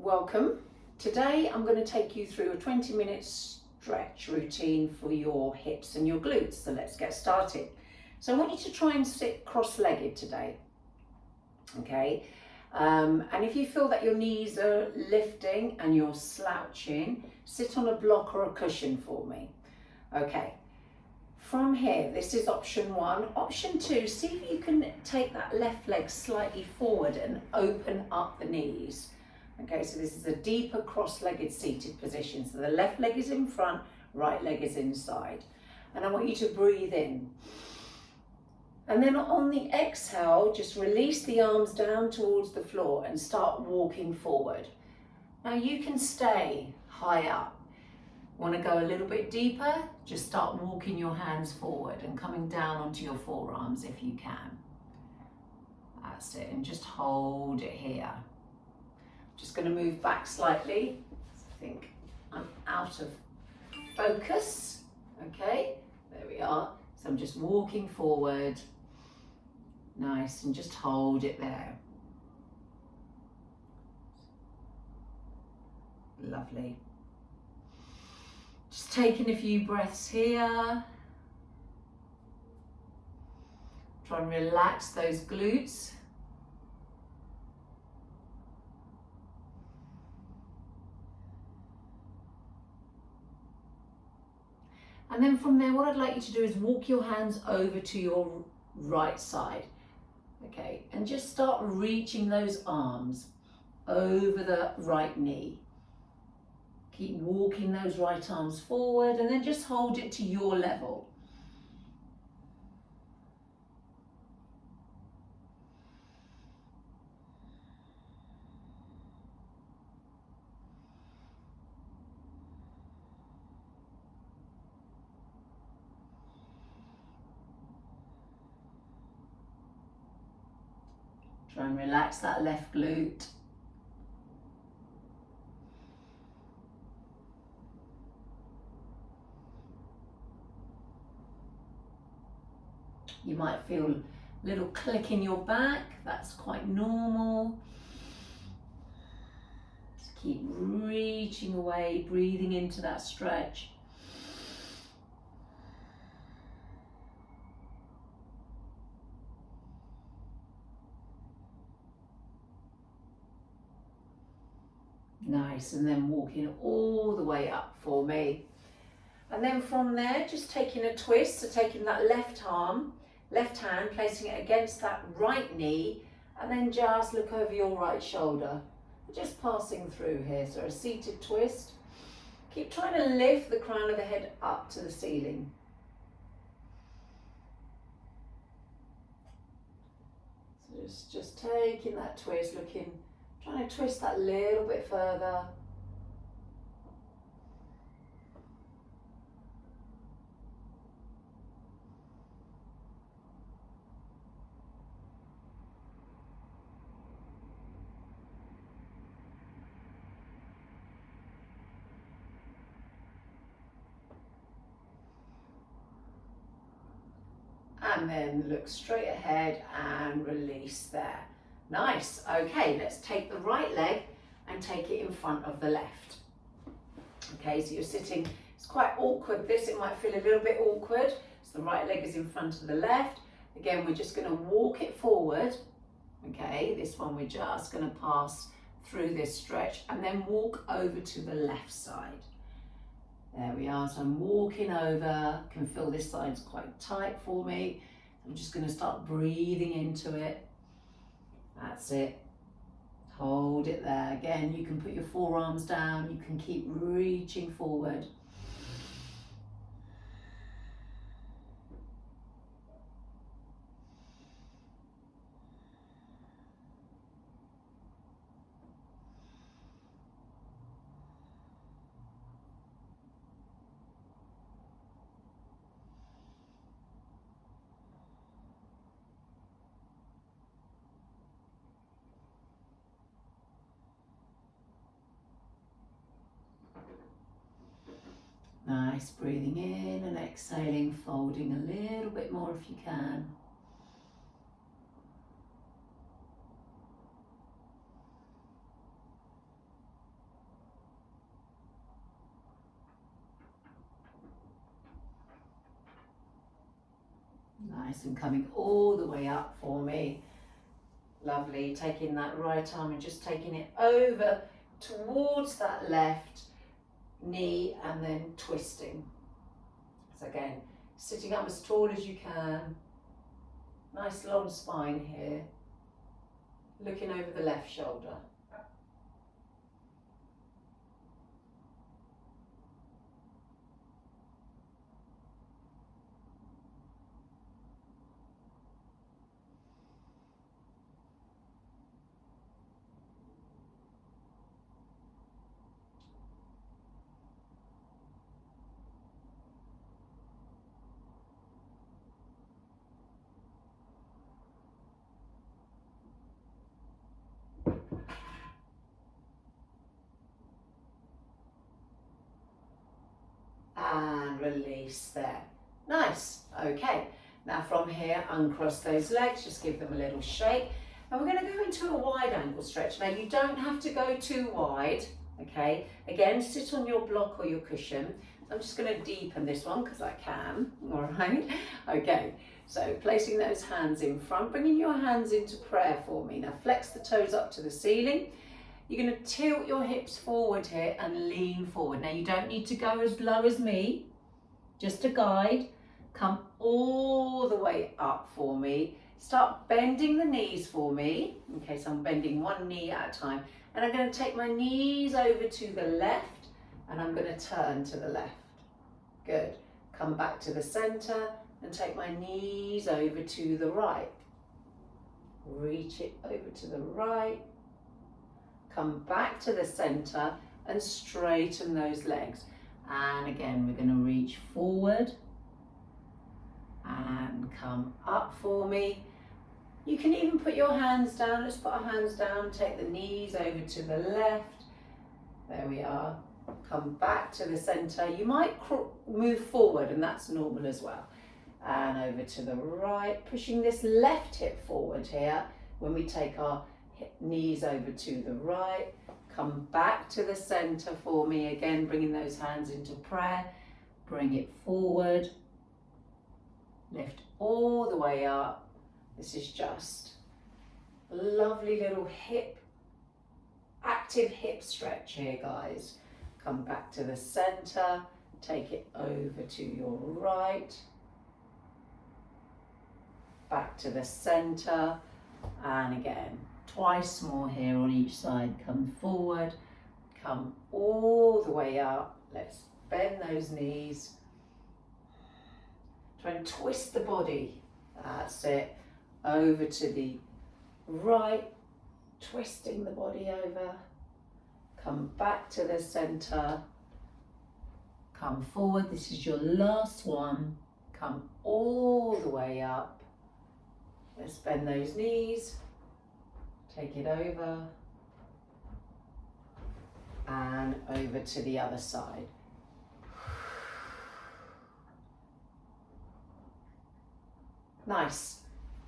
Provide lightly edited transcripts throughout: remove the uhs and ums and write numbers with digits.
welcome. Today I'm going to take you through a 20-minute stretch routine for your hips and your glutes. So let's get started. So I want you to try and sit cross-legged today. Okay, and if you feel that your knees are lifting and you're slouching, sit on a block or a cushion for me. Okay, from here, this is option one. Option two, see if you can take that left leg slightly forward and open up the knees. Okay, so this is a deeper cross-legged seated position. So the left leg is in front, right leg is inside. And I want you to breathe in. And then on the exhale, just release the arms down towards the floor and start walking forward. Now you can stay high up. Want to go a little bit deeper? Just start walking your hands forward and coming down onto your forearms if you can. That's it, and just hold it here. Just going to move back slightly. I think I'm out of focus. Okay, there we are. So I'm just walking forward. Nice, and just hold it there. Lovely. Just taking a few breaths here. Try and relax those glutes. And then from there, what I'd like you to do is walk your hands over to your right side. Okay, and just start reaching those arms over the right knee. Keep walking those right arms forward and then just hold it to your level. Try and relax that left glute. You might feel a little click in your back. That's quite normal. Just keep reaching away, breathing into that stretch. Nice, and then walking all the way up for me. And then from there, just taking a twist, so taking that left hand, placing it against that right knee, and then just look over your right shoulder. Just passing through here, so a seated twist. Keep trying to lift the crown of the head up to the ceiling. So just taking that twist, trying to twist that little bit further. And then look straight ahead and release there. Nice. Okay, let's take the right leg and take it in front of the left. Okay, so you're sitting, it's quite awkward this, it might feel a little bit awkward. So the right leg is in front of the left. Again, we're just going to walk it forward. Okay, this one we're just going to pass through this stretch and then walk over to the left side. There we are, so I'm walking over, can feel this side's quite tight for me. I'm just going to start breathing into it. That's it. Hold it there. Again, you can put your forearms down, you can keep reaching forward. Nice, breathing in and exhaling, folding a little bit more if you can. Nice, and coming all the way up for me. Lovely, taking that right arm and just taking it over towards that left knee and then twisting. So again, sitting up as tall as you can. Nice long spine here. Looking over the left shoulder. And release there. Nice, okay. Now from here, uncross those legs, just give them a little shake. And we're going to go into a wide ankle stretch. Now you don't have to go too wide, okay? Again, sit on your block or your cushion. I'm just going to deepen this one because I can, all right? Okay, so placing those hands in front, bringing your hands into prayer for me. Now flex the toes up to the ceiling. You're going to tilt your hips forward here and lean forward. Now you don't need to go as low as me, just a guide. Come all the way up for me. Start bending the knees for me. Okay, so I'm bending one knee at a time. And I'm going to take my knees over to the left and I'm going to turn to the left. Good. Come back to the center and take my knees over to the right. Reach it over to the right. Come back to the center and straighten those legs. And again, we're going to reach forward and come up for me. You can even put your hands down. Let's put our hands down, take the knees over to the left. There we are. Come back to the center. You might move forward and that's normal as well. And over to the right, pushing this left hip forward here when we take our knees over to the right. Come back to the center for me again, bringing those hands into prayer. Bring it forward. Lift all the way up. This is just a lovely little active hip stretch here, guys. Come back to the center. Take it over to your right. Back to the center. And again, twice more here on each side. Come forward, come all the way up. Let's bend those knees. Try and twist the body. That's it. Over to the right, twisting the body over. Come back to the center. Come forward. This is your last one. Come all the way up. Let's bend those knees. Take it over and over to the other side. Nice.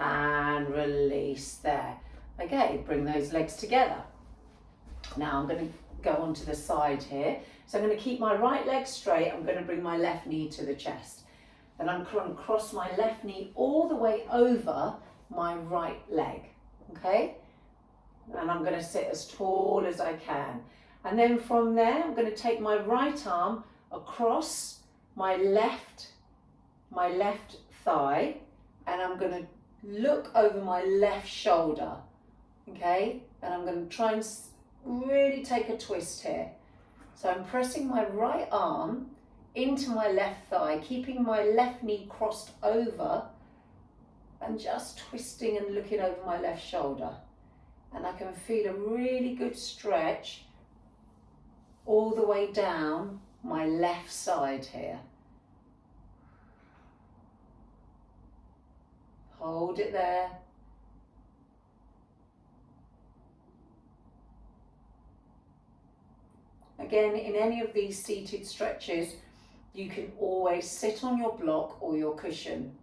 And release there. Okay, bring those legs together. Now I'm going to go onto the side here. So I'm going to keep my right leg straight. I'm going to bring my left knee to the chest. Then I'm going to cross my left knee all the way over my right leg. Okay? And I'm going to sit as tall as I can. And then from there, I'm going to take my right arm across my left thigh, and I'm going to look over my left shoulder. Okay? And I'm going to try and really take a twist here. So I'm pressing my right arm into my left thigh, keeping my left knee crossed over, and just twisting and looking over my left shoulder. And I can feel a really good stretch all the way down my left side here. Hold it there. Again, in any of these seated stretches, you can always sit on your block or your cushion.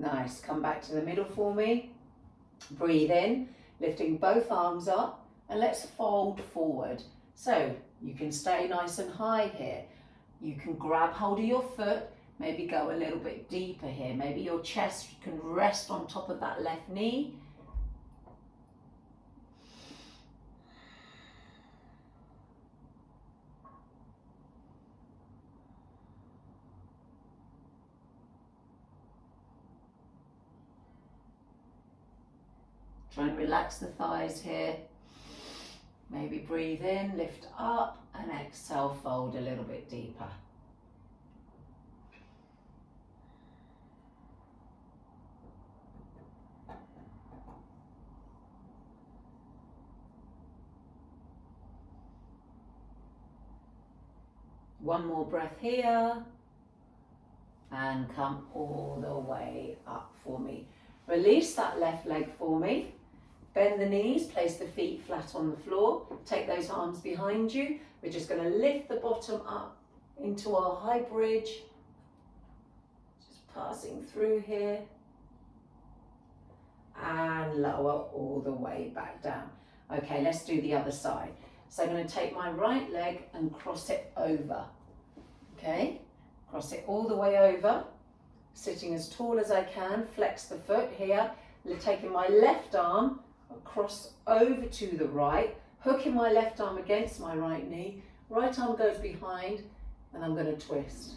Nice, come back to the middle for me. Breathe in, lifting both arms up, and let's fold forward. So you can stay nice and high here. You can grab hold of your foot, maybe go a little bit deeper here. Maybe your chest can rest on top of that left knee. Try and relax the thighs here. Maybe breathe in, lift up, and exhale, fold a little bit deeper. One more breath here, and come all the way up for me. Release that left leg for me. Bend the knees, place the feet flat on the floor. Take those arms behind you. We're just going to lift the bottom up into our high bridge. Just passing through here. And lower all the way back down. Okay, let's do the other side. So I'm going to take my right leg and cross it over. Okay, cross it all the way over. Sitting as tall as I can, flex the foot here. Taking my left arm across over to the right, hooking my left arm against my right knee, right arm goes behind, and I'm going to twist.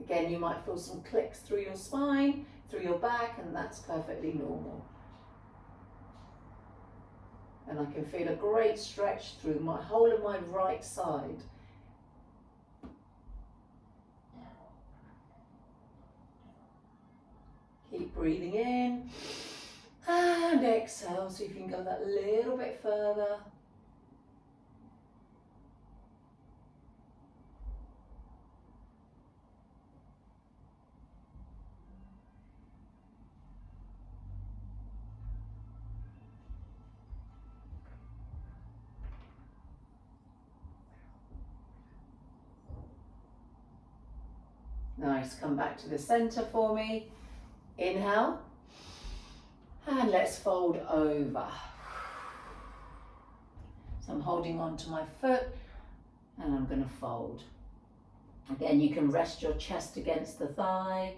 Again, you might feel some clicks through your spine, through your back, and that's perfectly normal. And I can feel a great stretch through my whole of my right side. Keep breathing in and exhale, so you can go that little bit further. Nice, come back to the center for me. Inhale, and let's fold over. So I'm holding on to my foot, and I'm going to fold. Again, you can rest your chest against the thigh.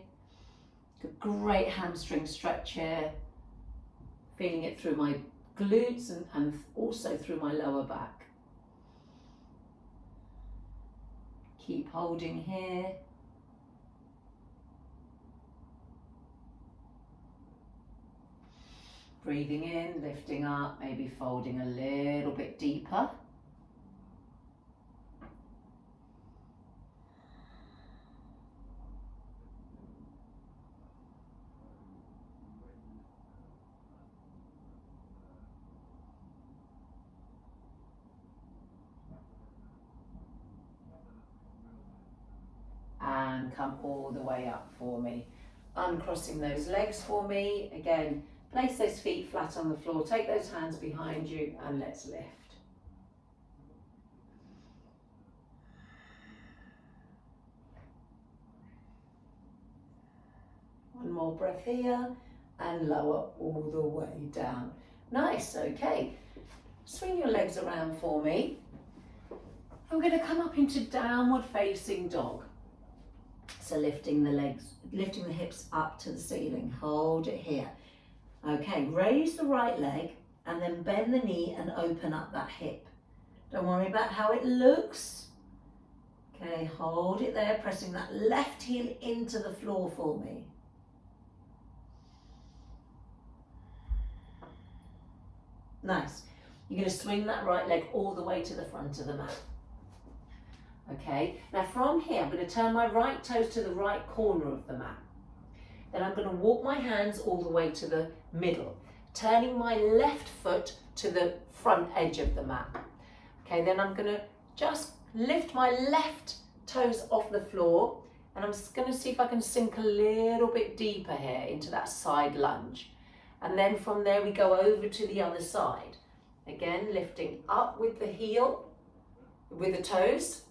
Great hamstring stretch here. Feeling it through my glutes and also through my lower back. Keep holding here. Breathing in, lifting up, maybe folding a little bit deeper. And come all the way up for me. Uncrossing those legs for me. Again, place those feet flat on the floor, take those hands behind you, and let's lift. One more breath here, and lower all the way down. Nice, okay. Swing your legs around for me. I'm going to come up into downward facing dog. So lifting the legs, lifting the hips up to the ceiling, hold it here. Okay, raise the right leg and then bend the knee and open up that hip. Don't worry about how it looks. Okay, hold it there, pressing that left heel into the floor for me. Nice. You're going to swing that right leg all the way to the front of the mat. Okay, now from here, I'm going to turn my right toes to the right corner of the mat. Then I'm going to walk my hands all the way to the middle, turning my left foot to the front edge of the mat. Okay, then I'm going to just lift my left toes off the floor, and I'm just going to see if I can sink a little bit deeper here into that side lunge. And then from there we go over to the other side. Again, lifting up with the heel, with the toes,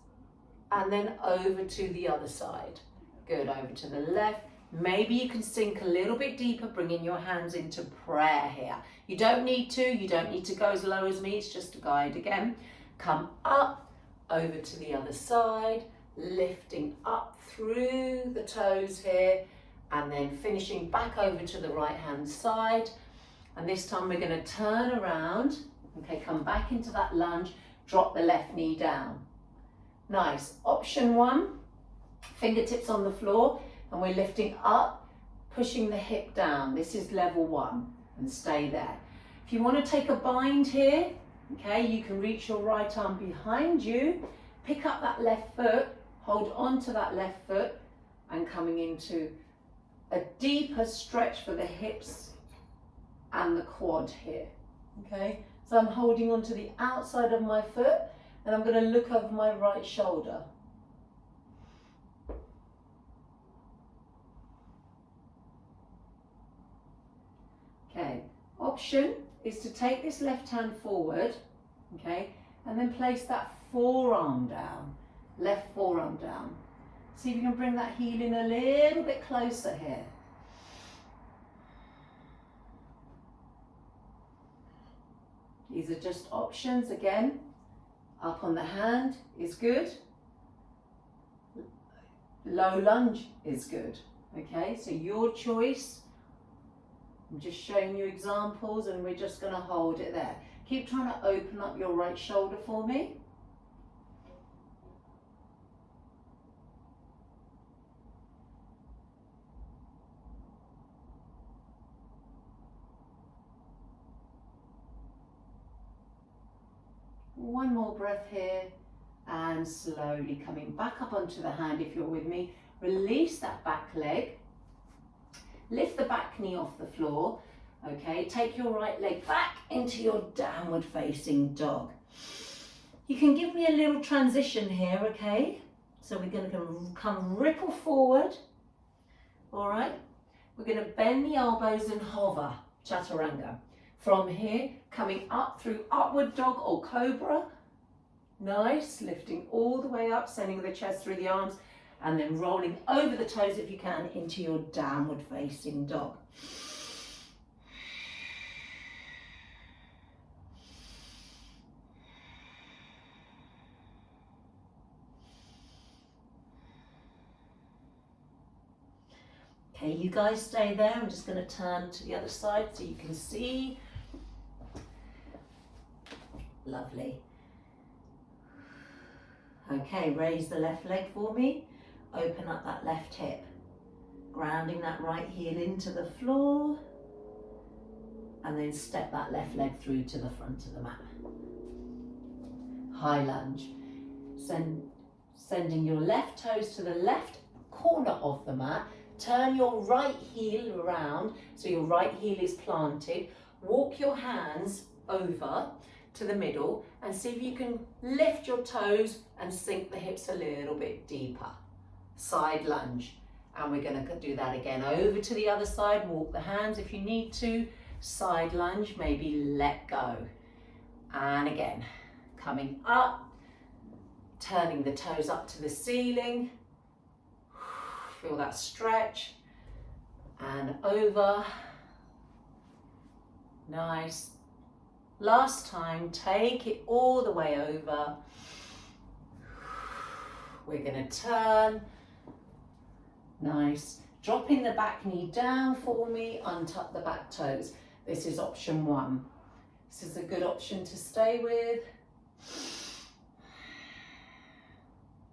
and then over to the other side. Good, over to the left. Maybe you can sink a little bit deeper, bringing your hands into prayer here. You don't need to go as low as me, it's just a guide again. Come up, over to the other side, lifting up through the toes here, and then finishing back over to the right hand side. And this time we're going to turn around, okay, come back into that lunge, drop the left knee down. Nice. Option 1, fingertips on the floor, and we're lifting up, pushing the hip down. This is level 1, and stay there. If you want to take a bind here, okay, you can reach your right arm behind you, pick up that left foot, hold on to that left foot, and coming into a deeper stretch for the hips and the quad here, okay? So I'm holding on to the outside of my foot, and I'm going to look over my right shoulder. Okay, option is to take this left hand forward, okay, and then place that forearm down, left forearm down. See if you can bring that heel in a little bit closer here. These are just options again. Up on the hand is good. Low lunge is good. Okay, so your choice. I'm just showing you examples, and we're just going to hold it there. Keep trying to open up your right shoulder for me. One more breath here, and slowly coming back up onto the hand if you're with me. Release that back leg. Lift the back knee off the floor. Okay, take your right leg back into your downward facing dog. You can give me a little transition here, okay? So we're going to come ripple forward. All right, we're going to bend the elbows and hover, chaturanga. From here, coming up through upward dog or cobra. Nice, lifting all the way up, sending the chest through the arms, and then rolling over the toes if you can into your downward facing dog. Okay, you guys stay there. I'm just going to turn to the other side so you can see. Lovely. Okay, raise the left leg for me. Open up that left hip. Grounding that right heel into the floor. And then step that left leg through to the front of the mat. High lunge. Sending your left toes to the left corner of the mat. Turn your right heel around so your right heel is planted. Walk your hands over to the middle and see if you can lift your toes and sink the hips a little bit deeper. Side lunge. And we're going to do that again. Over to the other side, walk the hands if you need to. Side lunge, maybe let go. And again, coming up, turning the toes up to the ceiling. Feel that stretch. And over. Nice. Last time, take it all the way over. We're going to turn. Nice. Dropping the back knee down for me, untuck the back toes. This is option 1. This is a good option to stay with.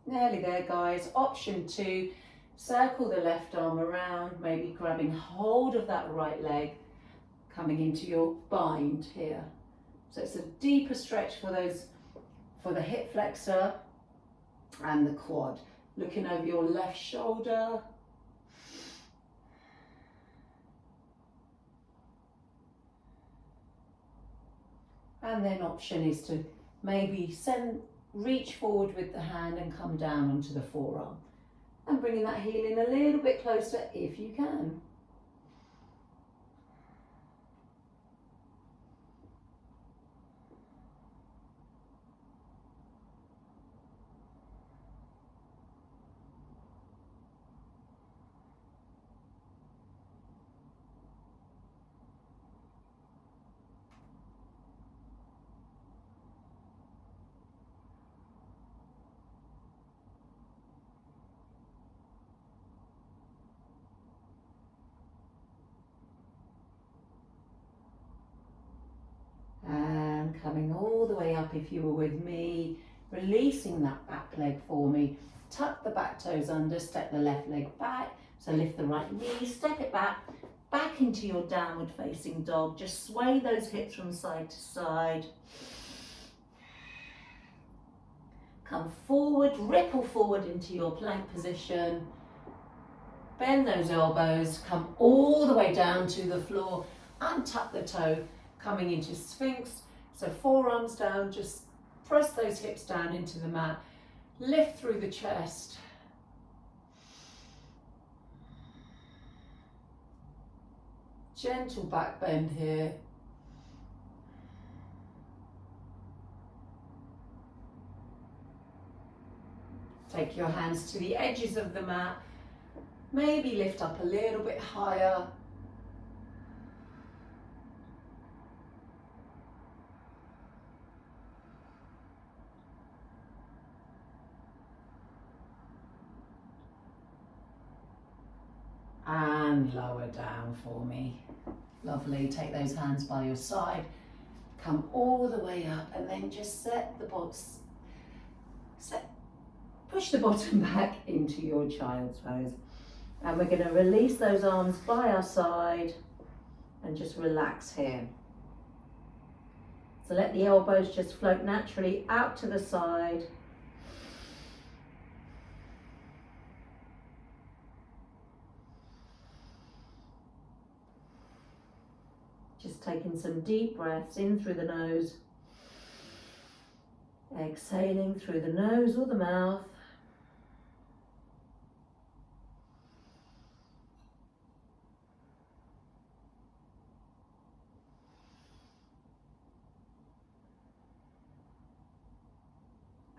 Nearly there, guys. Option 2, circle the left arm around, maybe grabbing hold of that right leg, coming into your bind here. So it's a deeper stretch for the hip flexor and the quad. Looking over your left shoulder. And then option is to maybe reach forward with the hand and come down onto the forearm. And bringing that heel in a little bit closer if you can. Coming all the way up if you were with me, releasing that back leg for me. Tuck the back toes under, step the left leg back. So lift the right knee, step it back into your downward facing dog. Just sway those hips from side to side. Come forward, ripple forward into your plank position. Bend those elbows, come all the way down to the floor. Untuck the toe, coming into Sphinx. So forearms down, just press those hips down into the mat. Lift through the chest. Gentle back bend here. Take your hands to the edges of the mat. Maybe lift up a little bit higher. And lower down for me. Lovely. Take those hands by your side. Come all the way up and then just push the bottom back into your child's pose. And we're going to release those arms by our side and just relax here. So let the elbows just float naturally out to the side. Just taking some deep breaths in through the nose, exhaling through the nose or the mouth.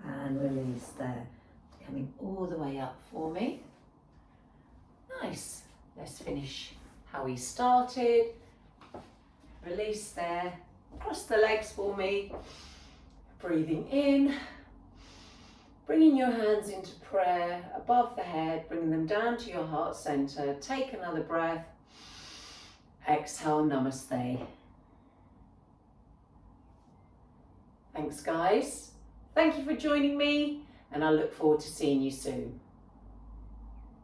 And release there. Coming all the way up for me. Nice. Let's finish how we started. Release there, cross the legs for me, breathing in, bringing your hands into prayer above the head, bringing them down to your heart center. Take another breath, exhale, namaste. Thanks guys, thank you for joining me and I look forward to seeing you soon.